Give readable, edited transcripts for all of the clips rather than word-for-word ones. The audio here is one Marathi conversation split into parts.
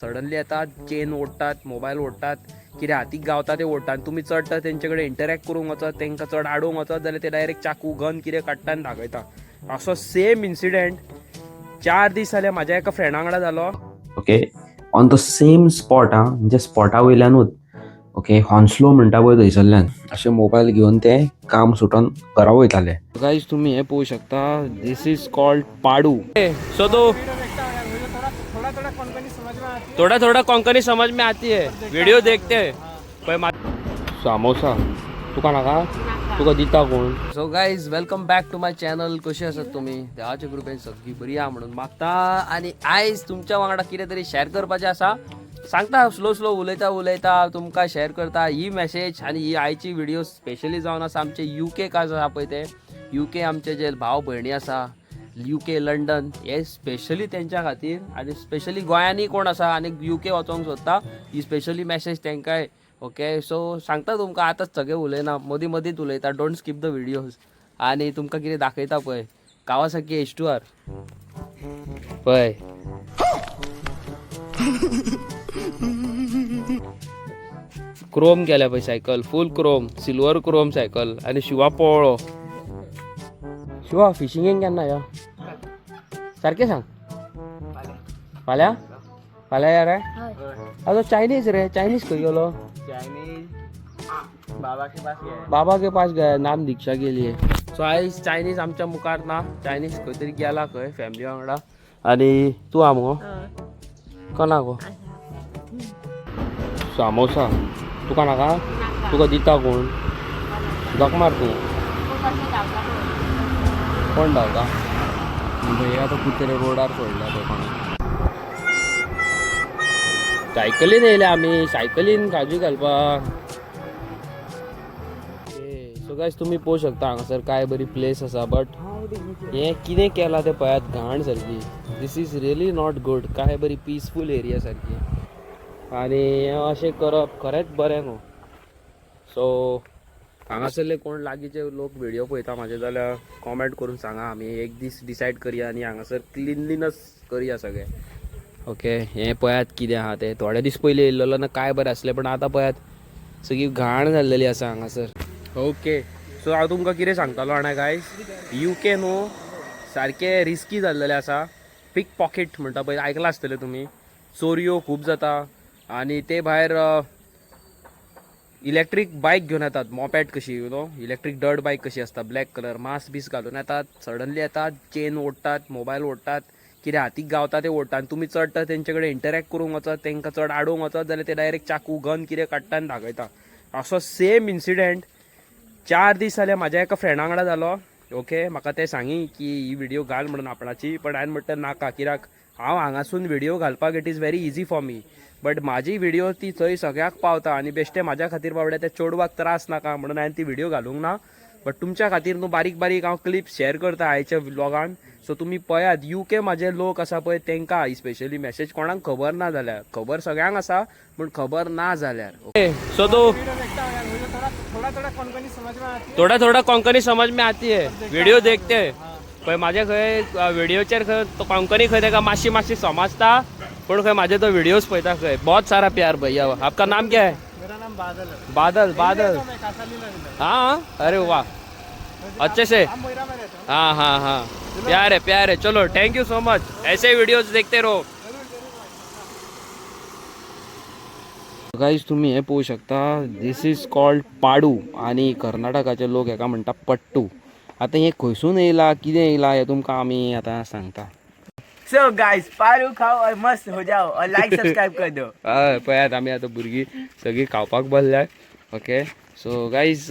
सडनली येतात, चेन ओडटात, मोबायल ओडटात, कितें हातीक गावता ते ओडटात. तुमी चडटा तेंचे कडेन इंटरॅक्ट करूंक वचत, तेंकां चड आडोवंक वचत जाल्यार ते डायरेक्ट चाकू गन कितें काडटा आनी दाखयता. असो सेम इन्सिडेंट 4 दीस जाले म्हाज्या एका फ्रेंडा वांगडा जालो. Okay on the same spot म्हणजे स्पॉटा वयल्यानूच ओके हॉन्स्लो म्हणटा पळय थंयसरल्यान अशे मोबायल घेवन ते काम सुटोन घरा वयताले. गाइस तुम्ही हे पळोवंक शकता, दिस इज कॉल्ड पाडू. सो तो थोड़ा थोड़ा कोंकणी समझ में आती है, व्हिडिओ देखते है. सामोसा तुका नाका, तुका दिता कोण. So guys welcome back to my channel. कशी आसात तुम्ही? देवाच्या कृपेन सगळी बरी आहा म्हणून मागता. आणि आयज तुमच्या वांगडा कितें तरी शेअर करपाचें आसा. सांगता स्लो स्लो उलयता तुमकां शेअर करता ही मॅसेज. आणि ही आयची व्हिडिओ स्पेशली जावन आसा आमचे UK काज आसा पळय ते UK आमचे जे भाव भयणी आसा UK लंडन, हे स्पेशली तेंच्या खातीर. आणि स्पेशली गोंयांनी कोण आसा आनी UK वचोंक सोदता, ही स्पेशली मॅसेज तेंकांय. ओके सो सांगता तुमकां आतांच सगळे उलयना, मदीं मदींच उलयता. Don't skip the videos. आणि तुमकां कितें दाखयता पळय कावासाकी H2R पळय. क्रोम केल्या पळय सायकल, फूल क्रोम, सिल्वर क्रोम सायकल. आणि शिवा पळो. शिवा फिशिंगेक केन्ना या सारकें सांग. फाल्यां फाल्यां या रे. आजो चायनीज रे, चायनीज खंय गेलो? बाबा के पास गया, नाम दीक्षा गेली आहे. सो आयज चायनीज आमच्या मुखार ना, चायनीज खंय तरी गेला खंय फॅमिली वांगडा. आणि तूं हा मुगो कोणा गो सामोसा तुका नाका, तुका दिता कोण? जक मार तूं कोण धांवता भैया तो कुत्रे रोडार सोडल्या तो कोणा. सायकलीन येयले आमी, सायकलीन काजू घालपाक. सो गायज तुम्ही पळोवंक शकता हांगासर काय बरी प्लेस आसा. बट हे कितें केला ते पळयात, घाण सारकी. दिस इज रियली नॉट गुड. काय बरी पिसफूल एरिया सारकी. आणि अशें करप खरेंच बरें न्हू. सो हांगासरले कोण लागींचे लोक व्हिडिओ पळयता म्हाजे जाल्यार कॉमेंट करून सांगा. आमी एक दीस डिसायड करया आनी हांगासर क्लिनलीनस करया सगळे. ओके हे पळयात कितें आहा ते. थोडे दीस पयलीं येयल्लो ना काय बरें आसलें, पण आतां पळयात सगळी घाण जाल्लेली आसा हांगासर. ओके सो हांव तुमकां कितें सांगतालो जाणा गायज, UK न्हू सारकें रिस्की जाल्लेलें आसा. पिक पॉकेट म्हणटा पळय आयकलां आसतलें तुमी. चोरयो खूब जाता. आणि ते भायर इलेक्ट्रीक बायक घेवन येतात, मॉपॅड कशी इलेक्ट्रीक डर्ट बायक कशी आसता, ब्लॅक कलर, मास्क बीस घालून येतात. सडनली येतात, चेन ओडटात, मोबायल ओडटात, कितें हातीक गावता ते ओडटात. तुमी चडटा तेंचे कडेन इंटरॅक्ट करूंक वचत, तेंकां चड आडोवंक वचत जाल्यार ते डायरेक्ट चाकू गन कितें काडटा आनी दाखयता. असो सेम इन्सिडेंट 4 दीस जाले म्हाज्या एका फ्रेंडा वांगडा जालो. ओके म्हाका ते सांगी की ही व्हिडिओ घाल म्हणून आपणाची, पण हांवें म्हणटा नाका, कित्याक हांव हांगासून व्हिडिओ घालपाक it is very easy for me. But म्हाजी व्हिडिओ ती थंय सगळ्याक पावता. आणि बेश्टे म्हाज्या खातीर बाबडे ते चोडवाक त्रास नाका म्हणून हांवें ती व्हिडिओ घालूंक ना. बट तुमच्या खातीर न्हू बारीक बारीक हांव क्लिप्स शेअर करता आयच्या व्लॉगान. सो तुमी पळयात UK म्हाजे लोक आसा पळय तेंकां स्पेशली मॅसेज कोणाक खबर ना जाल्यार, खबर सगळ्यांक आसा पूण खबर ना जाल्यार. ओके सो तो थोड़ा थोड़ा कोंकणी समझ में आती है, व्हिडिओ देखते है पळय. म्हाजे खंय व्हिडिओचेर खंय तो कोंकणी खंय तेका मातशी मातशी समजता, पण खंय म्हाजे तो व्हिडिओज पळयता खंय. बहुत सारा प्यार भैया. आपका नाम क्या है? मेरा नाम बादल है. बादल. बादल हाँ अरे वाह अच्छे से. हाँ हाँ हाँ प्यार है. चलो थैंक यू सो मच. ऐसे व्हिडिओज देखते रहो. गाईज तुम्ही हे पळोवंक शकता, दिस इज कॉल्ड पाडू. आणि कर्नाटकाचे लोक हेका म्हणटा पट्टू. आता हे खंयसून येयला, कितें येयला हे तुमकां आमी आतां सांगता. So guys, पारू खाओ और मस्त हो जाओ और लाइक सब्सक्राइब कर दो. हय पळयात आमी आतां भुरगीं सगळीं खावपाक बसल्यात. ओके सो गाईज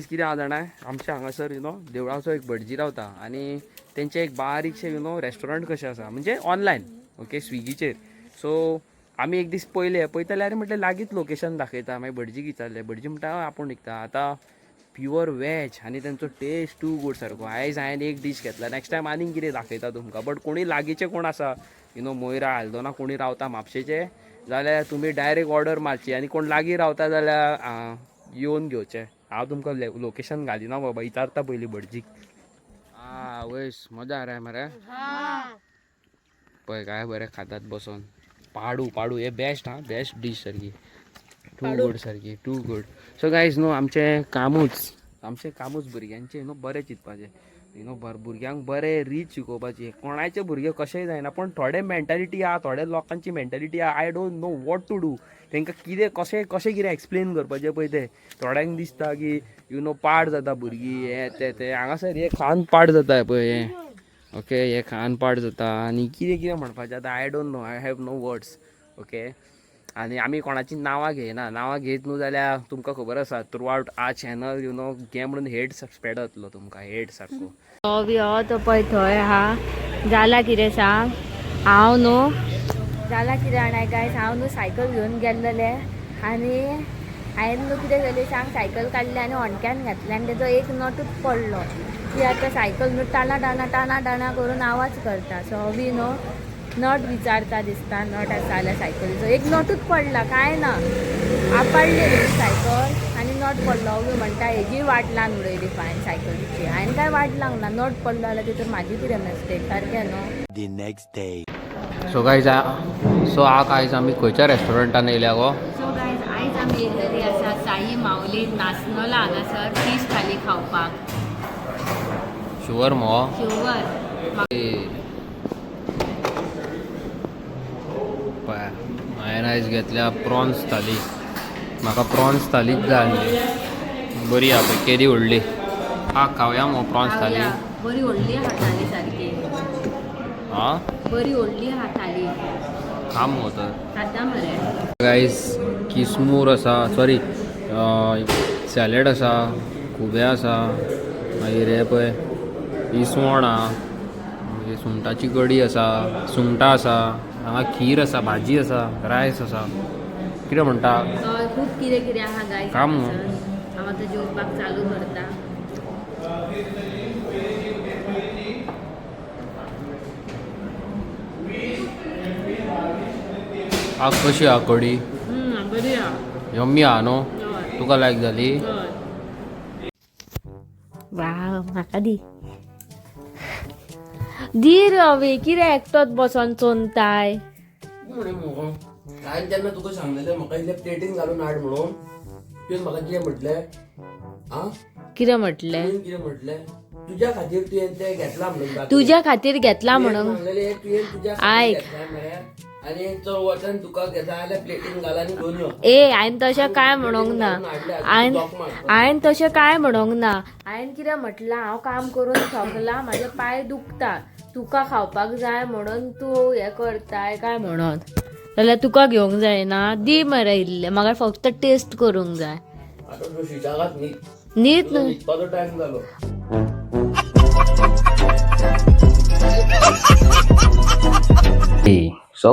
कितें आहा जाणा, आमच्या हांगासर देवळाचो एक भटजी रावता. आणि तेंचे एक बारीकशें रेस्टॉरंट कशें आसा, म्हणजे ऑनलायन ओके स्विगीचेर. सो आमी एक दीस पळयताल्यार म्हटलें लागींच लोकेशन दाखयता. मागीर भटजीक विचारलें, भटजी म्हणटा आपूण विकता आतां प्युअर वॅज. आणि तेंचो टेस्ट टू गूड सारको. आयज हांवें एक डीश घेतला, नेक्स्ट टायम आनीक कितें दाखयता तुमकां. बट कोणी लागींचे कोण आसा मोयरा आल्दोना कोणी रावता म्हापशेचे जाल्यार तुमी डायरेक्ट ऑर्डर मारची. आनी कोण लागीं रावता जाल्यार येवन घेवचें. हांव तुमकां लोकेशन घालिना बाबा, विचारता पयलीं भटजीक. वयस मजा रे मरे. पळय काय बरें खातात बसून. पाडू हे बेस्ट हा, बेस्ट डिश सारखी. Too good. सो गायज न्हू आमचें कामूच भुरग्यांचें न्हू बरें चिंतपाचें. भुरग्यांक बरें रीच शिकोवपाची. कोणाचे भुरगे कशेंय जायना, पण थोडे मेंटॅलिटी आहा, थोड्या लोकांची मेंटॅलिटी आहा, I don't know what to do. तांकां कितें कशें कितें एक्सप्लेन करपाचें पळय तें. थोड्यांक दिसता की पाड जाता भुरगीं हें तें हांगासर हे खान पाड जाता पळय हें. ओके, हे खान पाड जाता आनी कितें म्हणपाचें आतां I don't know, I have no words. Okay, आनी आमी कोणाची नांवां घेयना. नांवां घेत न्हू जाल्यार तुमकां खबर आसा थ्रू आवट आ चॅनल घे म्हणून हेट स्प्रेड जातलो तुमकां, हेट सारको. हो तो पळय थंय आहा. जाला कितें सांग, हांव न्हू जाला कितें जाणाय गायज, हांव न्हू सायकल घेवन गेल्लेले आनी हांवें न्हू कितें केलें सांग, सायकल काडली आनी होंडक्यान घातलें आनी तेजो एक नटूच पडलो. ती आतां सायकल न्हू टाणा करून आवाज करता. सो हवी न्हू नट विचारता दिसता, नट आसा जाल्यार सायकलीचो एक नटूच पडला, काय ना आपाडली न्ही सायकल आनी नट पडलो. हवी म्हणटा हेजी वाट लावन उडयली फायन सायकलीची. हांवें काय वाट लावंक ना, नट पडलो जाल्यार तितून म्हाजी कितें मिस्टेक, सारकें न्हू. सो गायज आयज आमी खंयच्या रेस्टॉरंटान येयल्या गो? सो गायज आयज आमी येयलेली आसा साई माऊली नासनोला हांगासर फीश थाली खावपाक. शुअर मो शुवर. हांवें आयज घेतल्या प्रॉन्स थाली. म्हाका प्रॉन्स थालीच जाय आसली. बरी आहा पळय, केदी व्हडली. खावया मो प्रॉन्स थाली. बरी व्हडली आहा थाली सारकी. हां, बरी व्हडली आहा थाली. खाम मो तर. खाता मरे. गायज किसमूर आसा, सॉरी सॅलड आसा, खुबे आसा, मागीर हे पळय इसवण आहा, मागीर सुंगटाची कडी आसा, सुंगटां आसा, हांगा खीर आसा, भाजी आसा, रायस आसा. कितें म्हणटा? खूब कितें कितें आहा गायज. काम न्हू. हांव आतां जेवपाक चालू करता. कशी आहा कडी? बरी आहा. यम्मी आहा न्हू? तुका लायक जाली? वाव, म्हाका दी रवे. कितें एकटोच बसोन चोनताय? हांवें जेन्ना तुका सांगलेलें म्हाका इल्लें प्लेटीन घालून हाड म्हणून, तुवें म्हाका कितें म्हटलें? कितें म्हटलें? कितें म्हटलें? तुज्या खातीर तुवें तें घेतला म्हणून. तुज्या खातीर घेतला म्हणून. आयक, आनी चल वचन तुका घेता जाल्यार प्लेटीन घाल आनी घेवन यो. हांवें तशें काय म्हणोंक ना. हांवें तशें काय म्हणोंक ना. हांवें कितें म्हटलां, हांव काम करून थकलां, म्हाजे पांय दुखता, तुका खावपाक जाय म्हणून तूं हें करताय काय म्हणून. जाल्यार तुका घेवंक जायना. दी मरे इल्लें, म्हाका फक्त टेस्ट करूंक जाय. न्हीद टायम जालो. सो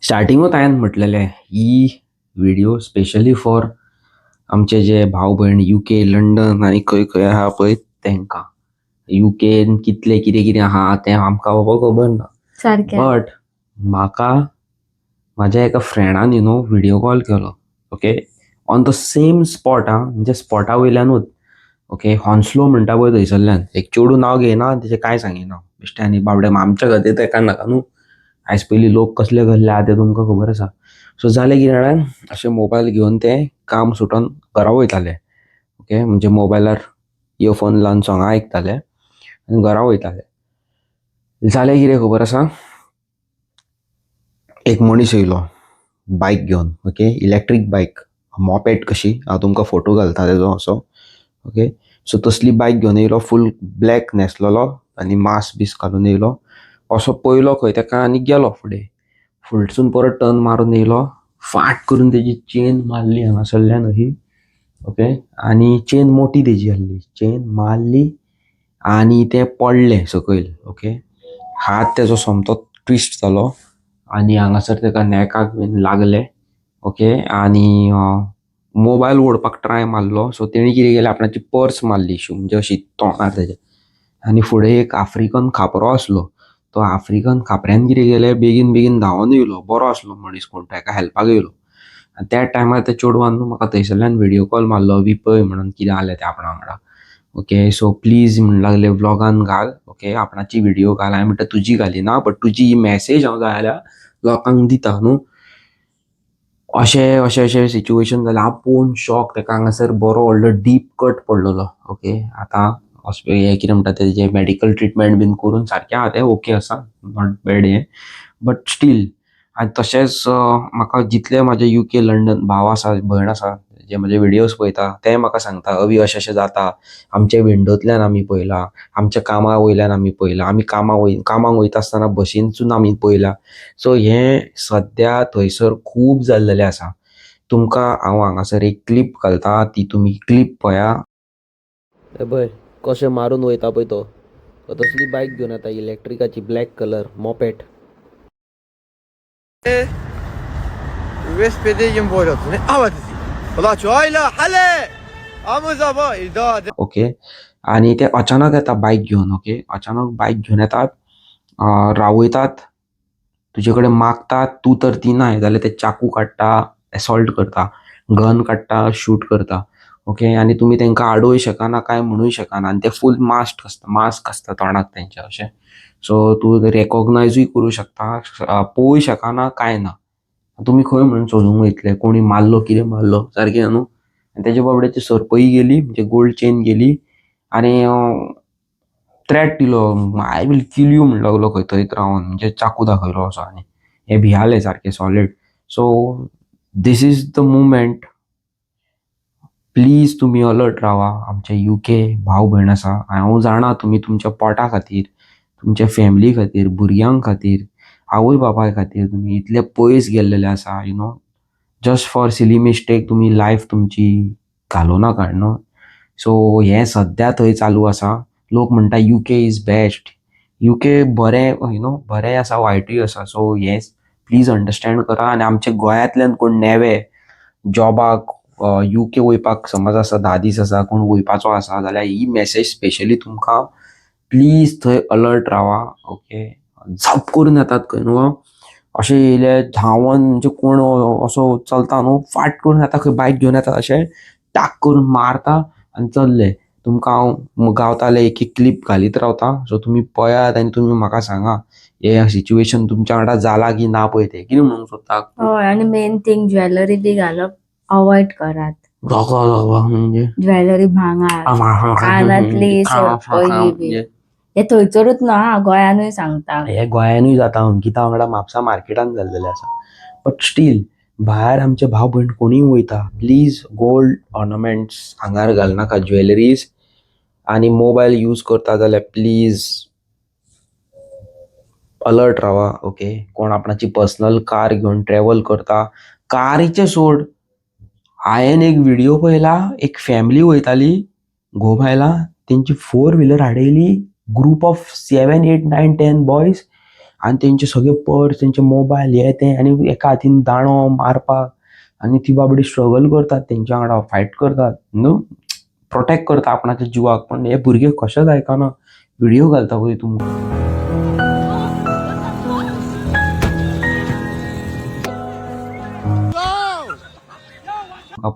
स्टार्टिंगूच हांवें म्हटलेलें ही व्हिडिओ स्पेशली फॉर आमचे जे भाव भयण UK, लंडन आनी खंय खंय आहा पळय तेंकां. UKन कितलें कितें कितें आहा तें आमकां बाबा खबर ना. सारकें. बट म्हाका म्हाज्या एका फ्रेंडान व्हिडिओ कॉल केलो. Okay, on the same spot म्हणजे स्पॉटा वयल्यानूच. ओके, हॉन्सलो म्हणटा पळय थंयसरल्यान. एक चेडूं नांव घेयना, तेजें कांय सांगिना. बेश्टे आनी बाबडे आमच्या खातीर तेका नाका न्हू. आयज पयलीं लोक कसले गल्ले आहा ते तुमकां खबर आसा. सो जालें कितें जाणां, अशें मोबायल घेवन ते काम सुटोन घरा वयताले. ओके, म्हणजे मोबायलार इयरफोन लावन सोंगां आयकताले आनी घरा वयताले. जालें कितें खबर आसा, एक मनीस येयलो बायक घेवन. ओके, इलेक्ट्रीक बायक, मॉपेड कशी, हांव तुमकां फोटो घालता तेजो असो. ओके, सो तसली बायक घेवन येयलो, फूल ब्लॅक न्हेसलेलो आनी मास्क बीस घालून येयलो. असो पयलो खंय तेका आनी गेलो फुडें. फुडसून परत टर्न मारून येयलो, फाट करून तेजी चेन मारली हांगासरल्यान अशी. ओके, आनी चेन मोठी तेजी आहली, चेन मारली आनी ते पडले सकयल. ओके, हात तेजो सोमतो ट्विस्ट जालो आनी हांगासर तेका नॅकाक बीन लागले. ओके, आनी मोबायल ओडपाक ट्राय मारलो. सो तेणी कितें केलें, आपणाची पर्स मारली म्हणजे अशी तोंडार तेज्या. आनी फुडें एक आफ्रिकन खापरो आसलो. तो आफ्रिकन खापऱ्यान कितें केलें, बेगीन बेगीन धांवन येयलो. बरो आसलो मनीस कोण, ताका हेल्पाक येयलो. आनी त्या टायमार त्या चेडवान म्हाका थंयसरल्यान व्हिडिओ कॉल मारलो, विपय म्हणून कितें जालें तें आपणा वांगडा. ओके. सो प्लीज म्हणून लागले व्लॉगान घाल. ओके, आपणाची व्हिडिओ घाल. हांवें म्हणटा तुजी घाली ना, बट तुजी ही मॅसेज हांव जाय जाल्यार लोकांक दिता न्हू. अशें सिच्युएशन जालें. हांव पळोवन शॉक. ताका हांगासर बरो व्हडलो डीप कट पडलेलो. ओके, आतां हें कितें म्हणटा तेजें मेडिकल ट्रिटमेंट बीन करून सारकें आहा तें ओके आसा, नॉट बॅड हें, बट स्टील. आनी तशेंच म्हाका जितले म्हाजे UK लंडन भाव आसा, भयण आसा, जे म्हजे व्हिडियोज पळयता ते म्हाका सांगता अवी अशें जाता, आमचे विंडोंतल्यान आमी पळयलां, आमच्या कामा वयल्यान आमी पळयलां, आमी कामाक वयता आसतना बसीनसून आमी पळयलां. सो हें सद्या थंयसर खूब जाल्लेलें आसा. तुमकां हांव हांगासर एक क्लिप घालता, ती तुमी क्लिप पळया. पळय कशें मारून वयता पळय तो तसली बायक घेवन येता इलेक्ट्रिकाची, black colour moped. USB in boiler ne avadzi valla choila hale amuza ba idad okay, आणि ते अचानक येता बायक घेवन. ओके, अचानक बायक घेवन येतात, रावयतात, तुजे कडेन मागतात, तूं तर दिनाय जाल्यार ते चाकू काडटा, एसॉल्ट करता, गन काडटा, शूट करता. ओके, आनी तुमी तांकां आडोवंक शकना, काय म्हणूंक शकना. आनी ते फूल मास्क आसता तोंडाक तेंच्या अशें. सो तूं रेकॉग्नायजूय करूं शकता, पळोवंक शकना, काय ना. तुमी खंय म्हणून सोदूंक वयतले, कोणी मारलो, कितें मारलो, सारकें न्हू. आनी तेजे बाबड्याची सरपळी गेली, म्हणजे गोल्ड चेन गेली, आनी थ्रेट दिलो, आय विल किल यू म्हणून लागलो खंय तरी रावन, म्हणजे चाकू दाखयलो असो. आनी हे भियाले सारके solid. So this is the moment. Please तुम्ही अलर्ट रावा. आमचे UK भाव भयण आसा, हांव जाणा तुमी तुमच्या पोटा खातीर, तुमच्या फॅमिली खातीर, भुरग्यांक खातीर, आवय बापाय खातीर तुमी इतले पयस गेल्लेले आसा. जस्ट फॉर सिली मिस्टेक तुमी लायफ तुमची घालोवं नाका न्हू. सो हें सद्या थंय चालू आसा. लोक म्हणटा UK इज बेस्ट. UK बरें बरें आसा, वायटूय आसा. सो येस, प्लीज अंडरस्टँड करा. आनी आमचे गोंयांतल्यान कोण नेवे जॉबाक UK वयपाक समज आसा, 10 दीस आसा, कोण वयपाचो आसा जाल्यार ही मॅसेज स्पेशली तुमकां, प्लीज थंय अलर्ट रावा. ओके, झप करून येतात खंय न्हू, अशें येयले धांवन, म्हणजे कोण असो चलता न्हू, फाट करून येता खंय बायक घेवन येता, अशें टाक करून मारता आनी चल्ले. तुमकां हांव गावताले एक क्लिप घालीत रावता. सो तुमी पळयात आनी तुमी म्हाका सांगा हे सिच्युएशन तुमच्या वांगडा जाला की ना पळय. ते कितें म्हणूंक सोदता. हय, आणि मेन थिंग ज्वेलरी बी घालप अवॉइड करात. म्हणजे ज्वेलरी भांगार, कानातली, सरपळी बी, हे थंयचरूच ना, गोंयानूय सांगता. हे गोंयानूय जाता, अंकिता वांगडा म्हापसा मार्केटान जाल्लेले आसा. बट स्टील भायर आमचे भाव भयण कोणीय वयता, प्लीज गोल्ड ऑर्नामेंट्स आंगार घालनाका, ज्वेलरीज. आनी मोबायल यूज करता जाल्यार प्लीज अलर्ट रावा. ओके, कोण आपणाची पर्सनल कार घेवन ट्रॅव्हल करता, कारीचे सोड. हांवें एक व्हिडिओ पळयला, एक फॅमिली वयताली घोव बायलां, तेंची 4 व्हिलर हाडयली, ग्रुप ऑफ 7, 8, 9, 10 बॉयज, आनी तेंचे सगळे पर्स, तेंचे मोबायल, हे ते, आनी एका हातीन दाणो मारपाक, आनी ती बाबडी स्ट्रगल करतात तेंच्या वांगडा, फायट करतात न्हू, प्रोटेक्ट करता आपणाच्या जिवाक. पण हे भुरगे कशेंच आयकना, व्हिडिओ घालता पळय तुमकां.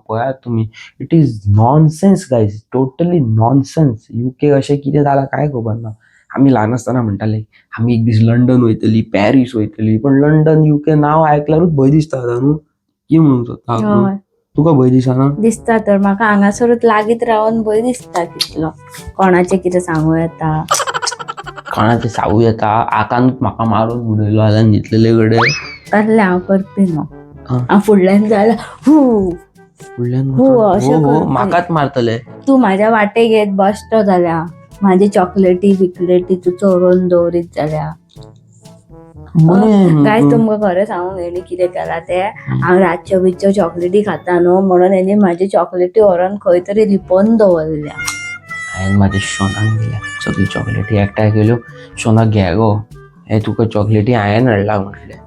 पळयात तुमी, it is nonsense guys, totally nonsense. UK अशें कितें जालां काय खबर ना. आमी ल्हान आसतना म्हणटाले आमी एक दीस लंडन वयतली, पॅरीस वयतली, पण लंडन UK नांव आयकल्यारूच भंय दिसता न्हू. कितें म्हणूंक सोदता, तुका भंय दिसना? दिसता तर, म्हाका हांगासरूच लागीत रावन भंय दिसता कितलो. कोणाचें कितें सांगू येता, कोणाचें सांगू येता. आकांत म्हाका मारून उडयलो जाल्यार न्हिदलेले कडेन तसलें हांव करपी न्हू. हांव फुडल्यान जाल्यार फुडल्यान अशें करता. म्हाकाच मारतले. तूं म्हाज्या वाटेक येत बसतो जाल्यार, म्हाजी चॉकलेटी बिकलेटी तूं चोरून दवरीत जाल्यार. काय तुमकां खरें सांगूंक हेणी कितें केलां ते, हांव रातच्यो बिच्यो चॉकलेटी खाता न्हू म्हणून हेणी म्हाजी चॉकलेटी व्हरोन खंय तरी लिपोवन दवरल्या. हांवें म्हाज्या शोनाक दिल्या सगळी चॉकलेटी, एकठांय केल्यो. शोनाक घे गो, हे तुका चॉकलेटी हांवें हाडला म्हटले.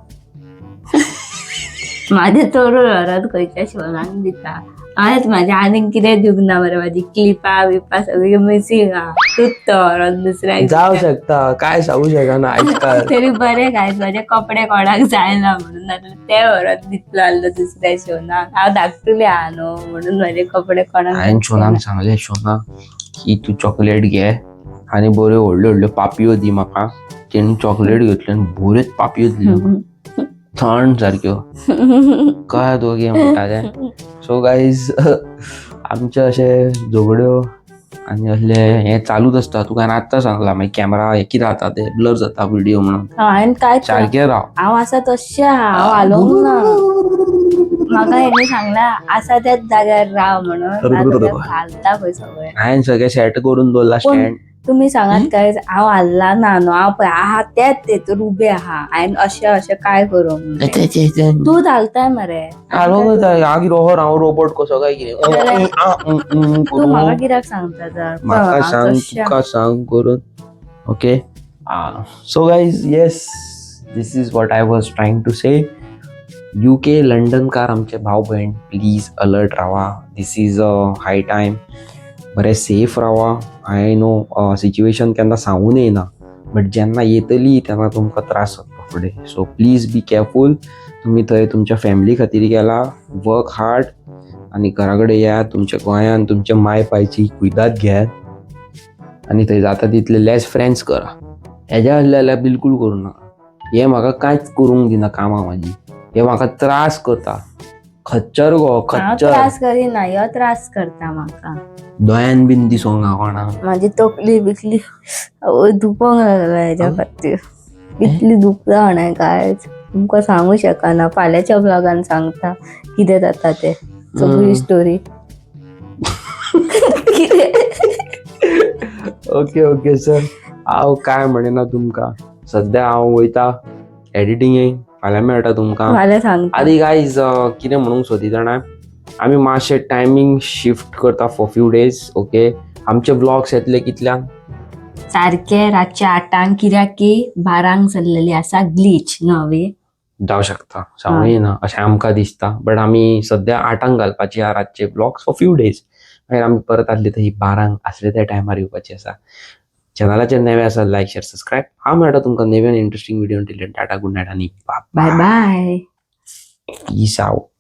म्हाजे चोरून व्हरत खंयच्या शोनाक दिता. आहेत माझ्या आनीक कितें दिवंक ना मरे माझी क्लिपा बिपा सगळी मिसिंग हा तूच तर दुसऱ्या जाऊ शकता काय सांगू शकना आजकाल. तरी बरे काय माझे कपडे कोणाक जायना म्हणून नाजाल्यार ते व्हरत दितलो आसलो दुसऱ्या शोनाक हांव धाकटुले हा न्हू म्हणून माझे कपडे कोणाक हांवें शोनाक सांगलें शोना की तू चॉकलेट घे आनी बऱ्यो व्हडल्यो व्हडल्यो पापयो दी म्हाका. तेणी चॉकलेट घेतली आनी बऱ्योच पापयो दिल्यो थंड सारक्यो काय दोगे म्हणटा ते. सो गायज आमचे अशे झगड्यो आनी असले हे चालूच आसता. तुका हांवें आत्तां सांगलां मागीर कॅमेरा हे कितें जाता ते ब्लर जाता व्हिडिओ म्हणून. हांवें काय सारकें राव. हांव आसा तशें हांव हालोंक ना म्हाका हेणी सांगला आसा त्याच जाग्यार राव म्हणून नाजाल्यार घालता खंय सगळें. हांवें सगळें सेट करून दवरला स्टँड. तुम्ही सांगात काय हांव हाल्ला ना न्हू हांव पळय आहा तेच तेतूर उबे आहा हांवें अशें अशें काय करूंक तूं घालताय मरे हांव रोबोट कसो काय कितें तू म्हाका कित्याक सांगता तर म्हाका हांव सांग तशें तुका सांग करून. Okay so guys yes this is what I was trying to say. UK लंडनकार आमचे भाव भयण प्लीज अलर्ट रावा. This is a high time. बरें सेफ रावा. आय नो सिच्युएशन केन्ना सांगून येना बट जेन्ना येतली तेन्ना तुमकां त्रास जातलो फुडें. So please be careful. तुमी थंय तुमच्या फॅमिली खातीर गेला वर्क हार्ड आनी घरा कडेन येयात. तुमच्या गोंयान तुमच्या माय पायची कुयदाद घेयात आनी थंय जाता तितले लेस फ्रेंड्स करा. हेज्या आसल्यार बिलकूल करूं नाका. हे म्हाका कांयच करूंक दिना कामां म्हाजी. हे म्हाका त्रास करता. खच्चर गो हांव खच्चर. त्रास करिना ह्यो त्रास करता म्हाका. दोळ्यान बीन दिसोंक ना कोणाक. माझी तकली बिकली दुखोंक लागला हेच्या खातीर इतली दुखता हांव कांयच तुमकां सांगू शकना. फाल्यांच्या ब्लॉगान सांगता कितें जाता ते सगळी स्टोरी. ओके ओके सर हांव काय म्हणना तुमकां. सद्या हांव वयता एडिटींगेक. फाल्यां मेळटा तुमकां. फाल्यां सांगता. आदी गायज कितें म्हणूंक सोदी जाणा आमी मातशें टायमींग शिफ्ट करता फॉर फ्यू डेज. ओके आमचे ब्लॉग्स येतले कितल्यांक सारखे रातचे 8 कित्याक की 12 चल्लेली आसा ग्लिच नवे जावं शकता सांगूं येना अशें आमकां दिसता. बट आमी सद्या 8 घालपाचे आहा रातचे ब्लॉग्स फॉर फ्यू डेज. मागीर आमी परत आसले थंय 12 आसले त्या टायमार येवपाचे आसा. चॅनलाचेर नवे आसा लायक शेअर सबस्क्रायब. हांव मेळटा तुमकां नव्यान interesting video. Tata good night आनी बाय बाय. Peace out.